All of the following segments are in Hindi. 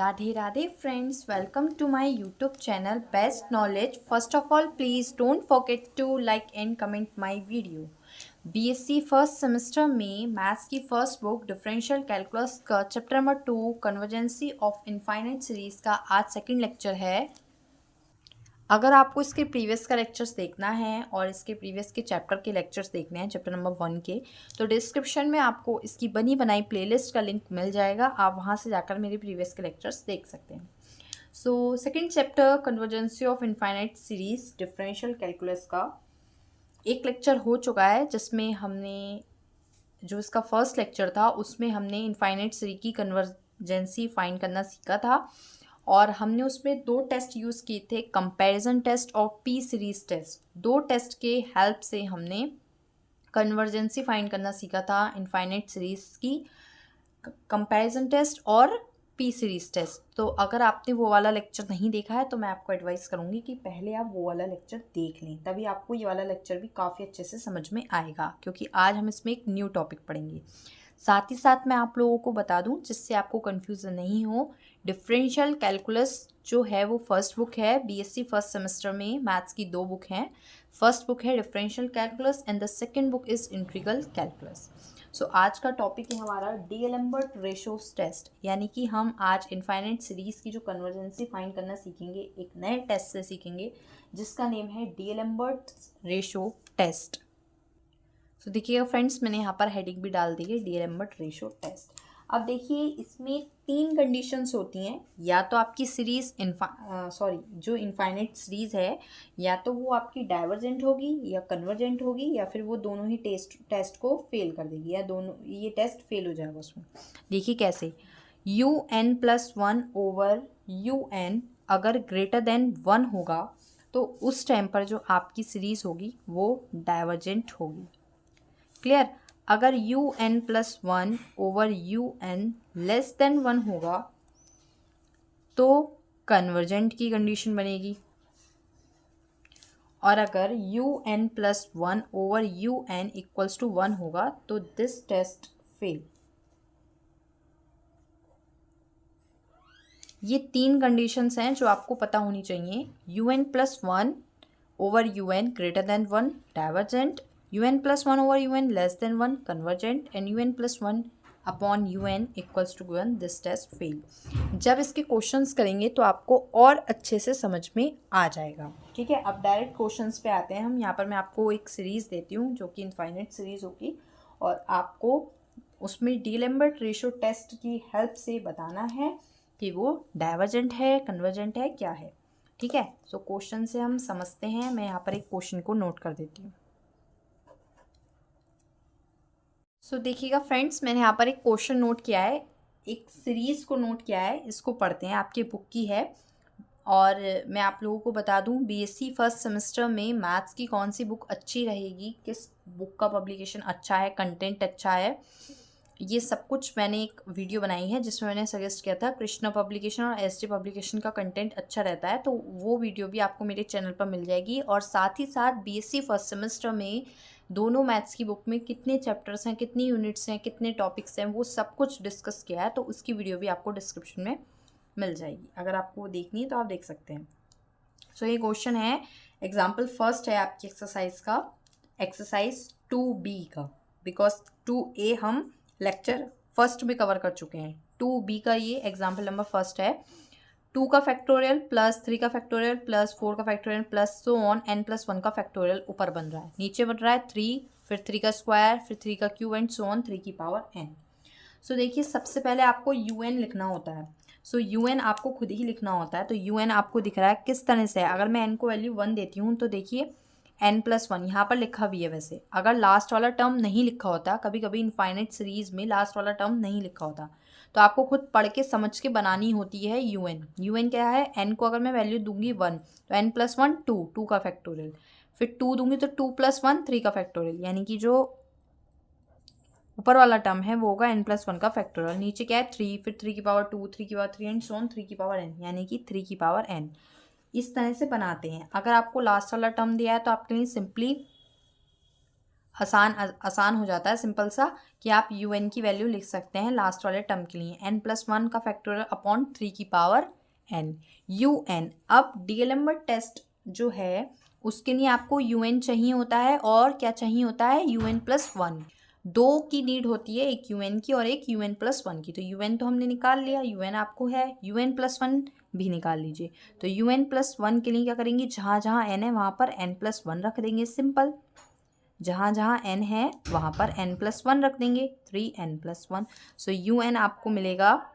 Radhe Radhe friends, welcome to my YouTube channel best knowledge. First of all please don't forget to like and comment my video. BSc first semester में मैथ्स की फर्स्ट बुक डिफरेंशियल कैलकुलस का chapter number 2 convergency of infinite series का आज सेकंड लेक्चर है। अगर आपको इसके प्रीवियस का लेक्चर्स देखना है और इसके प्रीवियस के चैप्टर के लेक्चर्स देखने हैं चैप्टर नंबर 1 के, तो डिस्क्रिप्शन में आपको इसकी बनी बनाई प्लेलिस्ट का लिंक मिल जाएगा। आप वहां से जाकर मेरे प्रीवियस के लेक्चर्स देख सकते हैं। So second chapter convergency of infinite series differential calculus का एक लेक्चर हो चुका है, जिसमें हमने जो इसका फर्स्ट लेक्चर था उसमें हमने इनफाइनाइट सीरीज की कन्वर्जेंसी फाइंड करना सीखा था और हमने उसमें 2 टेस्ट यूज़ किए थे, कंपैरिजन टेस्ट और पी सीरीज टेस्ट। 2 टेस्ट के हेल्प से हमने कन्वर्जेंसी फाइंड करना सीखा था इनफाइनाइट सीरीज की, कंपैरिजन टेस्ट और पी सीरीज टेस्ट। तो अगर आपने वो वाला लेक्चर नहीं देखा है तो मैं आपको एडवाइस करूँगी कि पहले आप वो वाला लेक्चर देख लें, तभी आपको ये वाला लेक्चर भी काफ़ी अच्छे से समझ में आएगा, क्योंकि आज हम इसमें एक न्यू टॉपिक पढ़ेंगे। साथ ही साथ मैं आप लोगों को बता दूं, जिससे आपको कन्फ्यूज़न नहीं हो, डिफरेंशियल कैलकुलस जो है वो फर्स्ट बुक है। बीएससी फर्स्ट सेमेस्टर में मैथ्स की 2 बुक हैं। फर्स्ट बुक है differential calculus and the second book is integral calculus. So आज का टॉपिक है हमारा डीएलेम्बर्ट रेशोस टेस्ट, यानी कि हम आज इनफाइनाइट सीरीज़ की जो कन्वर्जेंसी फाइंड करना सीखेंगे, एक नए टेस्ट से सीखेंगे जिसका नेम है डीएलेम्बर्ट रेशो टेस्ट। तो देखिएगा फ्रेंड्स, मैंने यहाँ पर हेडिंग भी डाल दी है डीएलेम्बर्ट रेशो टेस्ट। अब देखिए, इसमें 3 कंडीशंस होती हैं। या तो आपकी सीरीज़ जो इनफाइनाइट सीरीज़ है, या तो वो आपकी डाइवर्जेंट होगी या कन्वर्जेंट होगी, या फिर वो दोनों ही टेस्ट को फेल कर देगी, या दोनों ये टेस्ट फेल हो जाएगा उसमें। देखिए कैसे, UN+1 ओवर UN अगर ग्रेटर देन 1 होगा तो उस टाइम पर जो आपकी सीरीज़ होगी वो डाइवर्जेंट होगी। क्लियर। अगर UN+1 over UN less than 1 होगा तो कन्वर्जेंट की कंडीशन बनेगी, और अगर UN+1 over UN equals to 1 होगा तो दिस टेस्ट फेल। ये 3 कंडीशंस हैं जो आपको पता होनी चाहिए। UN+1 over UN greater than 1 divergent, UN+1 over UN less than 1 convergent, and UN+1 upon UN equals to 1 this test fail. जब इसके क्वेश्चंस करेंगे तो आपको और अच्छे से समझ में आ जाएगा। ठीक है, अब डायरेक्ट क्वेश्चंस पे आते हैं हम। यहाँ पर मैं आपको एक सीरीज़ देती हूँ जो कि इनफाइनाइट सीरीज़ होगी, और आपको उसमें डीएलेम्बर्ट रेशो टेस्ट की हेल्प से बताना है कि वो डाइवर्जेंट है, कन्वर्जेंट है, क्या है। ठीक है, सो क्वेश्चन से हम समझते हैं। मैं यहाँ पर एक क्वेश्चन को नोट कर देती हूँ। सो देखिएगा फ्रेंड्स, मैंने यहाँ पर एक क्वेश्चन नोट किया है, एक सीरीज़ को नोट किया है। इसको पढ़ते हैं, आपकी बुक की है। और मैं आप लोगों को बता दूं, बीएससी फर्स्ट सेमेस्टर में मैथ्स की कौन सी बुक अच्छी रहेगी, किस बुक का पब्लिकेशन अच्छा है, कंटेंट अच्छा है, ये सब कुछ मैंने एक वीडियो बनाई है जिसमें मैंने सजेस्ट किया था कृष्णा पब्लिकेशन और एसटी पब्लिकेशन का कंटेंट अच्छा रहता है। तो वो वीडियो भी आपको मेरे चैनल पर मिल जाएगी। और साथ ही साथ बीएससी फर्स्ट सेमेस्टर में दोनों मैथ्स की बुक में कितने चैप्टर्स हैं, कितनी यूनिट्स हैं, कितने टॉपिक्स हैं, वो सब कुछ डिस्कस किया है। तो उसकी वीडियो भी आपको डिस्क्रिप्शन में मिल जाएगी, अगर आपको देखनी है तो आप देख सकते हैं। सो ये क्वेश्चन है, एग्जाम्पल फर्स्ट है आपकी एक्सरसाइज का, एक्सरसाइज 2B का, बिकॉज 2A हम लेक्चर फर्स्ट में कवर कर चुके हैं। 2B का ये एग्जाम्पल नंबर फर्स्ट है। 2 का फैक्टोरियल प्लस 3 का फैक्टोरियल प्लस 4 का factorial plus so on n+1 का फैक्टोरियल ऊपर बन रहा है, नीचे बन रहा है 3, फिर 3 का स्क्वायर, फिर 3 का क्यूब एंड सो ऑन 3 की पावर n। सो देखिए, सबसे पहले आपको UN लिखना होता है। सो UN आपको खुद ही लिखना होता है। तो UN आपको दिख रहा है किस तरह से है। अगर मैं n को वैल्यू 1 देती हूँ तो देखिए n+1 यहाँ पर लिखा भी है। वैसे अगर लास्ट वाला टर्म नहीं लिखा होता, कभी कभी इनफाइनाइट सीरीज में लास्ट वाला टर्म नहीं लिखा होता, तो आपको खुद पढ़ के समझ के बनानी होती है UN। UN क्या है, n को अगर मैं वैल्यू दूंगी 1 तो n+1 2 का फैक्टोरियल, फिर 2 दूंगी तो 2+1 3 का फैक्टोरियल, यानी कि जो ऊपर वाला टर्म है वो होगा n+1 का फैक्टोरियल। नीचे क्या है 3, फिर 3 की पावर 2, 3 की पावर 3 एंड सो ऑन 3 की पावर n, यानी कि 3 की पावर n। इस तरह से बनाते हैं। अगर आपको लास्ट वाला टर्म दिया है तो आपके लिए सिंपली आसान हो जाता है, सिंपल सा, कि आप UN की वैल्यू लिख सकते हैं लास्ट वाले टर्म के लिए, n+1 का फैक्टोरियल अपॉन 3 की पावर n, UN। अब डीएलएम्बर्ट टेस्ट जो है उसके लिए आपको UN चाहिए होता है, और क्या चाहिए होता है, UN+1। दो की नीड होती है, एक UN की और एक UN+1 की। तो UN तो हमने निकाल लिया, UN आपको है, UN+1 भी निकाल लीजिए। तो UN+1 के लिए क्या करेंगे, जहाँ जहाँ n है वहाँ पर n+1 रख देंगे, सिंपल। जहाँ जहाँ n है वहाँ पर n+1 रख देंगे, 3n+1। सो UN आपको मिलेगा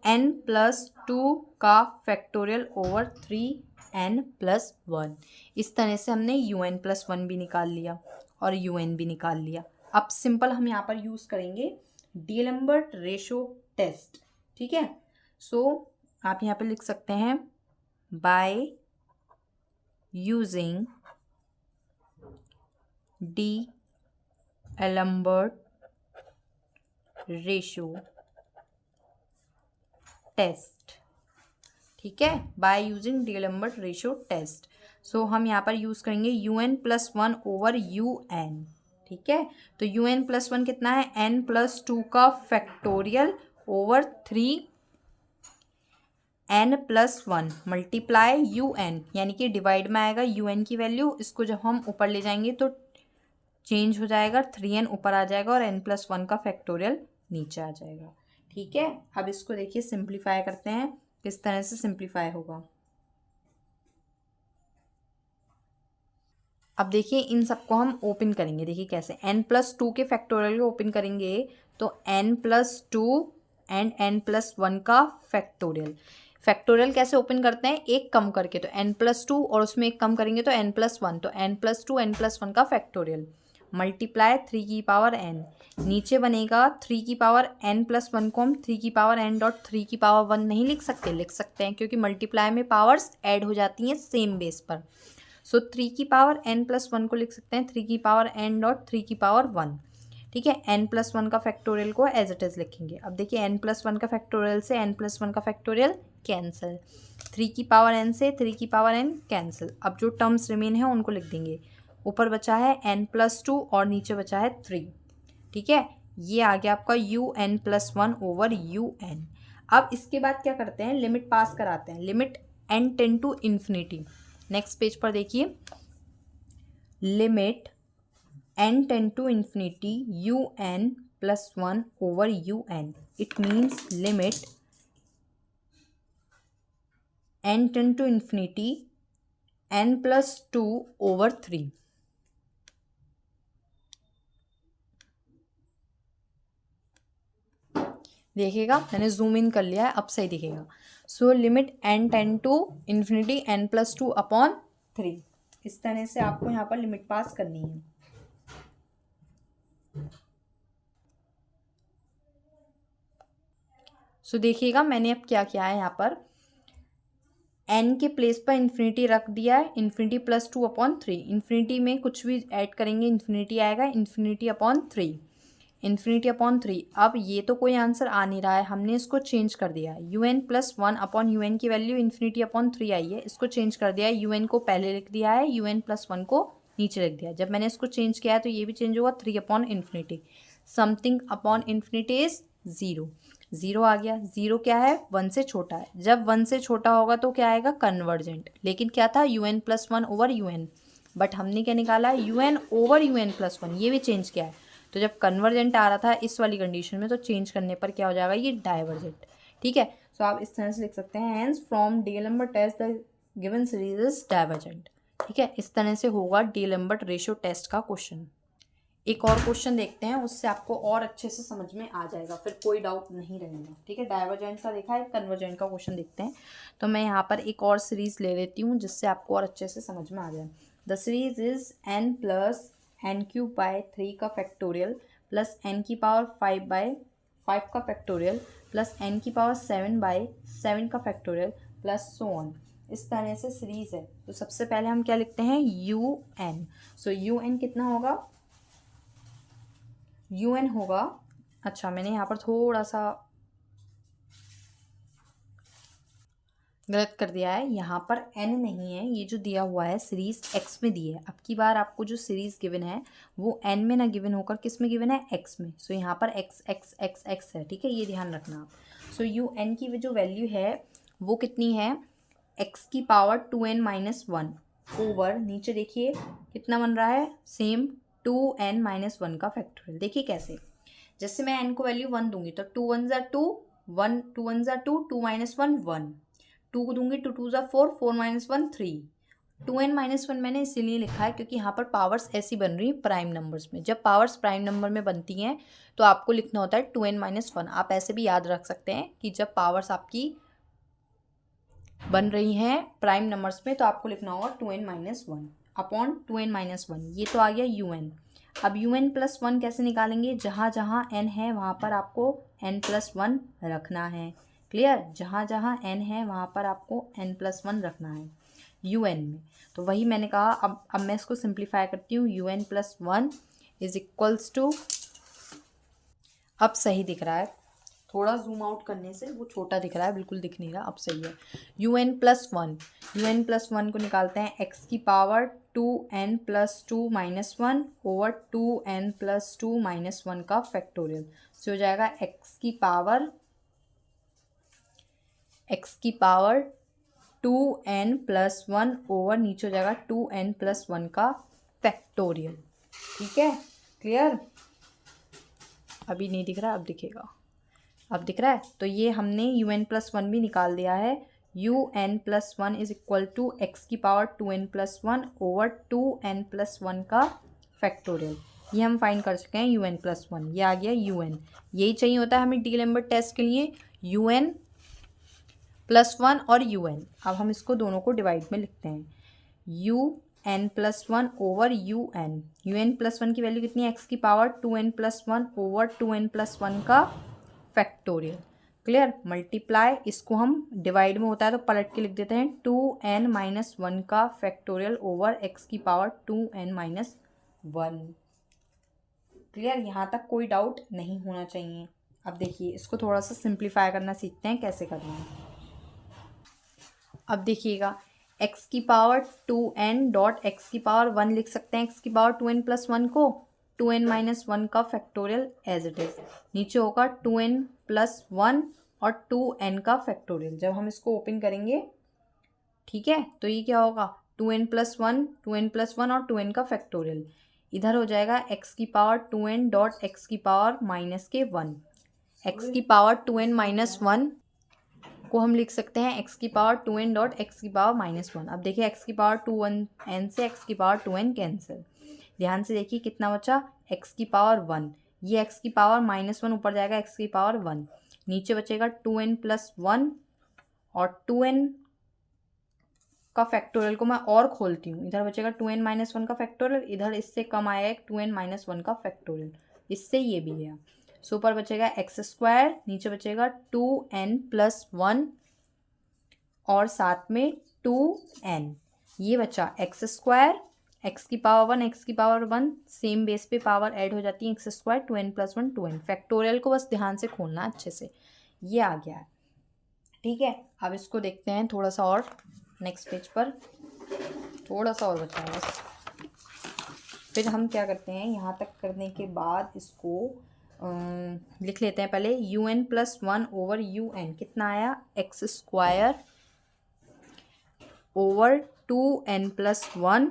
n+2 का फैक्टोरियल ओवर 3n+1। इस तरह से हमने UN+1 भी निकाल लिया और UN भी निकाल लिया। अब सिंपल हम यहाँ पर यूज़ करेंगे डीएलएम्बर्ट रेशो टेस्ट, ठीक है। सो आप यहाँ पे लिख सकते हैं बाय यूजिंग डीएलएम्बर्ट रेशो टेस्ट, ठीक है, बाय यूजिंग डीएलएम्बर्ट रेशो टेस्ट। सो हम यहाँ पर यूज़ करेंगे UN+1 ओवर UN, ठीक है। तो UN+1 कितना है, n+2 का factorial over 3n+1 multiply UN, यानी कि डिवाइड में आएगा UN की वैल्यू। इसको जब हम ऊपर ले जाएंगे तो चेंज हो जाएगा, 3n ऊपर आ जाएगा और n+1 का फैक्टोरियल नीचे आ जाएगा, ठीक है। अब इसको देखिए सिंप्लीफाई करते हैं, किस तरह से सिंप्लीफाई होगा। अब देखिए इन सबको हम ओपन करेंगे, देखिए कैसे, n+2 के फैक्टोरियल को ओपन करेंगे तो n+2 एंड n+1 का फैक्टोरियल। फैक्टोरियल कैसे ओपन करते हैं, एक कम करके, तो n+2 और उसमें एक कम करेंगे तो n+1, तो n+2 n+1 का फैक्टोरियल मल्टीप्लाई 3 की पावर n, नीचे बनेगा 3 की पावर n+1 को हम 3 की पावर n.3 की पावर 1 नहीं लिख सकते, लिख सकते हैं, क्योंकि मल्टीप्लाई में पावर्स ऐड हो जाती हैं सेम बेस पर। सो 3 की पावर n+1 को लिख सकते हैं 3 की पावर n.3 की पावर 1, ठीक है। n+1 का फैक्टोरियल को एज इट इज़ लिखेंगे। अब देखिए n+1 का फैक्टोरियल से n+1 का फैक्टोरियल कैंसिल, 3 की पावर n से 3 की पावर n कैंसिल। अब जो टर्म्स रिमेन है उनको लिख देंगे, ऊपर बचा है n+2 और नीचे बचा है 3, ठीक है। ये आ गया आपका UN+1 ओवर UN। अब इसके बाद क्या करते हैं, लिमिट पास कराते हैं, limit n tend to infinity. Next page पर देखिए, limit n tend to infinity UN+1 over UN। It means limit n tend to infinity n+2 over 3। देखिएगा मैंने जूम इन कर लिया है, अब सही दिखेगा। So limit n tend to infinity n+2 upon 3, इस तरह से आपको यहाँ पर लिमिट पास करनी है। सो देखिएगा मैंने अब क्या किया है, यहाँ पर n के प्लेस पर इन्फिनिटी रख दिया है, इन्फिनिटी +2 अपॉन 3, इन्फिनिटी में कुछ भी ऐड करेंगे इन्फिनिटी आएगा, इन्फिनिटी अपॉन 3, इन्फिनिटी अपॉन 3। अब ये तो कोई आंसर आ नहीं रहा है, हमने इसको चेंज कर दिया है, UN+1 अपॉन UN की वैल्यू इन्फिनिटी अपॉन 3 आई है, इसको चेंज कर दिया है, UN को पहले लिख दिया है, UN+1 को नीचे लिख दिया। जब मैंने इसको चेंज किया है तो ये भी चेंज होगा, 3 upon infinity, something upon infinity is 0, 0 आ गया। 0 क्या है, 1 से छोटा है, जब 1 से छोटा होगा तो क्या आएगा, कन्वर्जेंट। लेकिन क्या था, UN+1 ओवर UN, बट हमने क्या निकाला है, UN ओवर UN+1, ये भी चेंज किया है। तो जब कन्वर्जेंट आ रहा था इस वाली कंडीशन में, तो चेंज करने पर क्या हो जाएगा, ये डाइवर्जेंट, ठीक है। सो आप इस तरह से लिख सकते हैं, hence from d'Alembert test the given series is divergent, ठीक है। इस तरह से होगा डीएलएम्बर्ट रेशियो टेस्ट का क्वेश्चन। एक और क्वेश्चन देखते हैं, उससे आपको और अच्छे से समझ में आ जाएगा, फिर कोई डाउट नहीं रहेगा, ठीक है। डाइवर्जेंट का देखा है, कन्वर्जेंट का क्वेश्चन देखते हैं। तो मैं यहाँ पर एक और सीरीज ले लेती हूँ जिससे आपको और अच्छे से समझ में आ जाए। द सीरीज इज n+n³/3 का फैक्टोरियल प्लस n की पावर 5/5 का फैक्टोरियल प्लस n की पावर 7/7 का फैक्टोरियल प्लस सो ऑन। इस तरह से सीरीज है। तो सबसे पहले हम क्या लिखते हैं, UN। सो UN कितना होगा, UN होगा, अच्छा मैंने यहाँ पर थोड़ा सा गलत कर दिया है, यहाँ पर n नहीं है, ये जो दिया हुआ है सीरीज x में दी है। अब की बार आपको जो सीरीज गिवन है वो n में ना गिवन होकर किस में गिवन है, x में। सो यहाँ पर x x x x है, ठीक है, ये ध्यान रखना आप। सो यू n की जो वैल्यू है वो कितनी है, x की पावर 2n-1 ओवर, नीचे देखिए कितना बन रहा है, सेम 2n-1 का फैक्टोरियल। देखिए कैसे, जैसे मैं n को वैल्यू 1 दूंगी तो 2 1 ज़ा 2, 1 2 1 ज़ा 2, 2 - 1 1, 2 को दूंगी 2 2 ज़ा 4, 4 - 1 3। 2n-1 मैंने इसीलिए लिखा है क्योंकि यहाँ पर पावर्स ऐसी बन रही है प्राइम नंबर्स में। जब पावर्स प्राइम नंबर में बनती हैं तो आपको लिखना होता है 2n-1। आप ऐसे भी याद रख सकते हैं कि जब पावर्स आपकी बन रही हैं प्राइम नंबर्स में तो आपको लिखना होगा 2n-1 अपॉन 2n-1। ये तो आ गया un। अब un+1 कैसे निकालेंगे, जहाँ जहाँ n है वहाँ पर आपको n+1 रखना है। क्लियर, जहाँ जहाँ n है वहाँ पर आपको n+1 रखना है un में। तो वही मैंने कहा, अब मैं इसको सिंप्लीफाई करती हूँ। un+1 इज इक्वल्स टू, अब सही दिख रहा है, थोड़ा जूम आउट करने से वो छोटा दिख रहा है, बिल्कुल दिख नहीं रहा, अब सही है। un+1 को निकालते हैं x की पावर 2n+2-1 ओवर 2n+2-1 का फैक्टोरियल। से हो जाएगा x की पावर 2n+1 ओवर, नीचे हो जाएगा 2n+1 का फैक्टोरियल। ठीक है, क्लियर। अभी नहीं दिख रहा, अब दिखेगा, अब दिख रहा है। तो ये हमने un+1 भी निकाल दिया है। un+1 is equal to x की पावर 2n+1 ओवर 2n+1 का फैक्टोरियल। ये हम फाइंड कर चुके हैं un+1, ये आ गया un। यही चाहिए होता है हमें डीएलएम्बर्ट टेस्ट के लिए, un+1 और un। अब हम इसको दोनों को डिवाइड में लिखते हैं, un+1 ओवर un+1 की वैल्यू कितनी है, एक्स की पावर 2n+1 ओवर 2n+1 का फैक्टोरियल। क्लियर, मल्टीप्लाई, इसको हम डिवाइड में होता है तो पलट के लिख देते हैं 2n-1 का फैक्टोरियल ओवर एक्स की पावर 2n-1। क्लियर, यहाँ तक कोई डाउट नहीं होना चाहिए। अब देखिए इसको थोड़ा सा सिंप्लीफाई करना सीखते हैं कैसे करना है। अब देखिएगा, x की पावर 2n डॉट एक्स की पावर 1 लिख सकते हैं, एक्स की पावर 2n+1 को 2n-1 का फैक्टोरियल एज इट इज़। नीचे होगा 2n+1 और 2n का फैक्टोरियल। जब हम इसको ओपन करेंगे, ठीक है, तो ये क्या होगा, 2n+1 और 2n का फैक्टोरियल। इधर हो जाएगा x की पावर 2n डॉट एक्स की पावर -1। x की पावर 2n-1 को हम लिख सकते हैं x की पावर 2n डॉट एक्स की पावर -1। अब देखिए x की पावर 2n से x की पावर 2n कैंसिल। ध्यान से देखिए कितना बचा, x की पावर 1, ये x की पावर -1 ऊपर जाएगा x की पावर 1, नीचे बचेगा 2n+1 और 2n का फैक्टोरियल को मैं और खोलती हूँ, इधर बचेगा 2n-1 का फैक्टोरियल, इधर इससे कम आएगा एक 2n-1 का फैक्टोरियल, इससे ये भी गया। सो ऊपर बचेगा x², नीचे बचेगा 2n+1 और साथ में 2n, ये बचा x², x की पावर 1, x की पावर 1, सेम बेस पे पावर ऐड हो जाती है, x², 2n+1 2n। फैक्टोरियल को बस ध्यान से खोलना अच्छे से, ये आ गया है। ठीक है, अब इसको देखते हैं थोड़ा सा और, नेक्स्ट पेज पर थोड़ा सा और बचा है बस। फिर हम क्या करते हैं, यहाँ तक करने के बाद इसको लिख लेते हैं पहले, un+1 ओवर un कितना आया, x² ओवर 2n+1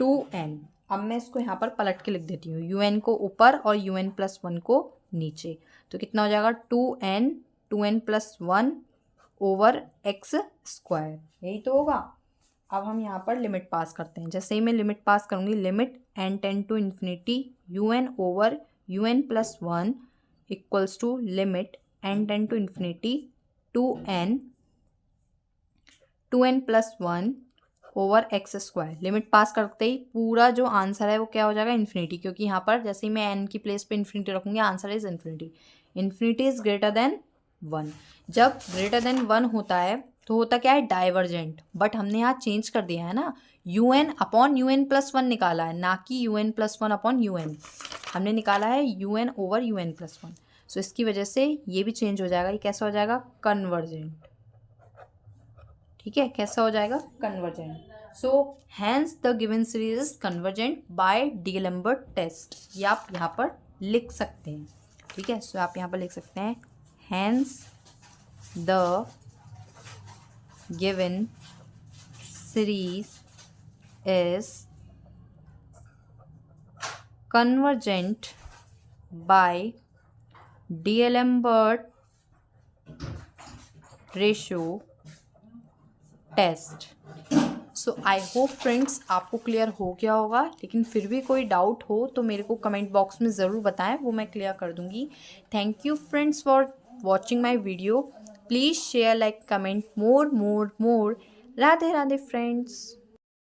2n। अब मैं इसको यहाँ पर पलट के लिख देती हूँ, un को ऊपर और un+1 को नीचे, तो कितना हो जाएगा 2n+1 ओवर x², यही तो होगा। अब हम यहाँ पर लिमिट पास करते हैं, जैसे ही मैं लिमिट पास करूँगी, limit n tend to infinity un over un+1 equals to limit n tend to infinity 2n+1 over x²। Limit पास करते ही पूरा जो आंसर है वो क्या हो जाएगा, इन्फिनिटी, क्योंकि यहाँ पर जैसे ही मैं n की प्लेस पे इन्फिनिटी रखूँगी, answer is infinity. Infinity is greater than 1। जब ग्रेटर देन 1 होता है तो होता क्या है, डाइवर्जेंट, बट हमने यहाँ चेंज कर दिया है ना, un अपॉन un+1 निकाला है, ना कि un+1 अपॉन un। हमने निकाला है un ओवर un+1। सो इसकी वजह से ये भी चेंज हो जाएगा, ये कैसा हो जाएगा, कन्वर्जेंट। ठीक है, कैसा हो जाएगा, convergent. So hence the given series is convergent by d'Alembert test, ये आप यहाँ पर लिख सकते हैं। ठीक है, सो आप यहाँ पर लिख सकते हैं hence the given series is convergent by D'Alembert ratio test। So I hope friends आपको क्लियर हो गया होगा, लेकिन फिर भी कोई डाउट हो तो मेरे को कमेंट बॉक्स में ज़रूर बताएं, वो मैं क्लियर कर दूंगी। Thank you friends for watching my video. Please share, like, comment more more more. Radhe Radhe friends.